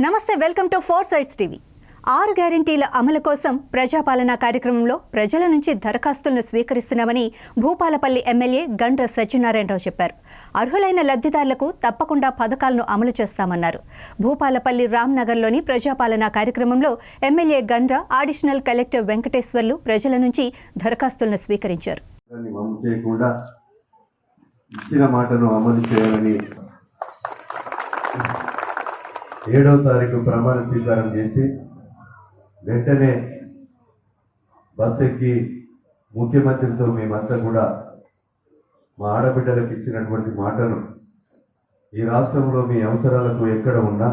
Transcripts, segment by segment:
నమస్తే, welcome to 4 sides TV. 6 గ్యారెంటీల అమలు కోసం ప్రజాపాలనా కార్యక్రమంలో ప్రజల నుంచి దరఖాస్తులను స్వీకరిస్తున్నామని భూపాలపల్లి ఎమ్మెల్యే గండ్ర సత్యనారాయణరావు చెప్పారు. అర్హులైన లబ్ధిదారులకు తప్పకుండా పథకాలను అమలు చేస్తామన్నారు. భూపాలపల్లి రామ్నగర్లోని ప్రజాపాలనా కార్యక్రమంలో MLA Gandra, additional collector Venkateswarlu ప్రజల నుంచి దరఖాస్తులను స్వీకరించారు. ఇచ్చిన మాటను అమలు చేయాలని 7వ తారీఖు ప్రమాణ స్వీకారం చేసి వెంటనే బస్ ఎక్కి ముఖ్యమంత్రితో మేమంతా కూడా మా ఆడబిడ్డలకు ఇచ్చినటువంటి మాటను ఈ రాష్ట్రంలో మీ అవసరాలకు ఎక్కడ ఉన్నా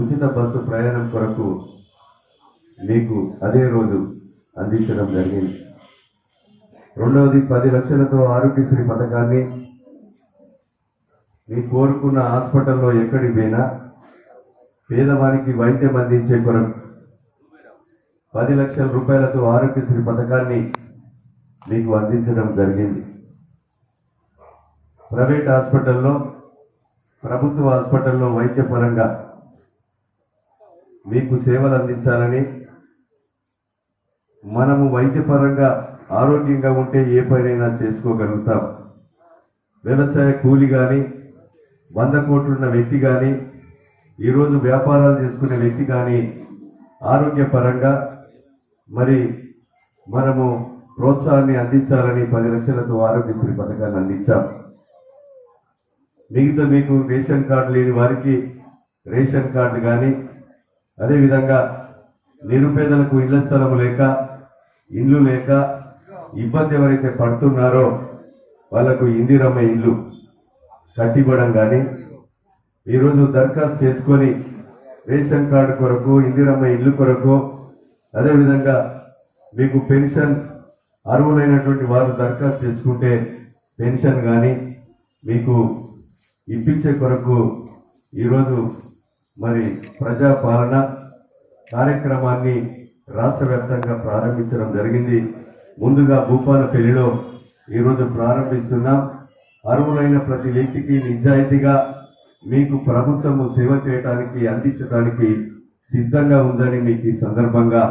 ఉచిత బస్సు ప్రయాణం కొరకు మీకు అదే రోజు అందించడం జరిగింది. రెండవది 10 లక్షలతో ఆరోగ్యశ్రీ పథకాన్ని మీ కోరుకున్న హాస్పిటల్లో ఎక్కడికి పోయినా పేదవానికి వైద్యం అందించే కొరకు 10 లక్షల రూపాయలతో ఆరోగ్యశ్రీ పథకాన్ని మీకు అందించడం జరిగింది. ప్రైవేట్ హాస్పిటల్లో, ప్రభుత్వ హాస్పిటల్లో వైద్యపరంగా మీకు సేవలు అందించాలని, మనము వైద్యపరంగా ఆరోగ్యంగా ఉంటే ఏ పనైనా చేసుకోగలుగుతాం. వ్యవసాయ కూలి కానీ, 100 కోట్లున్న వ్యక్తి కానీ, ఈరోజు వ్యాపారాలు చేసుకునే వ్యక్తి కానీ ఆరోగ్యపరంగా మరి మనము ప్రోత్సాహాన్ని అందించాలని 10 లక్షలతో ఆరోగ్యశ్రీ పథకాన్ని అందించాం. మిగతా మీకు రేషన్ కార్డు లేని వారికి రేషన్ కార్డు కానీ, అదేవిధంగా నిరుపేదలకు ఇళ్ల స్థలము లేక, ఇల్లు లేక ఇబ్బంది ఎవరైతే పడుతున్నారో వాళ్లకు ఇందిరమ్మ ఇల్లు కట్టివ్వడం కానీ, ఈరోజు దరఖాస్తు చేసుకొని రేషన్ కార్డు కొరకు, ఇందిరమ్మ ఇల్లు కొరకు, అదేవిధంగా మీకు పెన్షన్ అర్హులైనటువంటి వారు దరఖాస్తు చేసుకుంటే పెన్షన్ కానీ మీకు ఇప్పించే కొరకు ఈరోజు మరి ప్రజాపాలన కార్యక్రమాన్ని రాష్ట్ర వ్యాప్తంగా ప్రారంభించడం జరిగింది. ముందుగా భూపాలపల్లిలో ఈరోజు ప్రారంభిస్తున్నాం. అర్హులైన ప్రతి వ్యక్తికి నిజాయితీగా మీకు ప్రభుత్వము సేవ చేయడానికి, అందించడానికి సిద్ధంగా ఉందని మీకు ఈ సందర్భంగా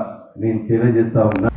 నేను తెలియజేస్తా ఉన్నా.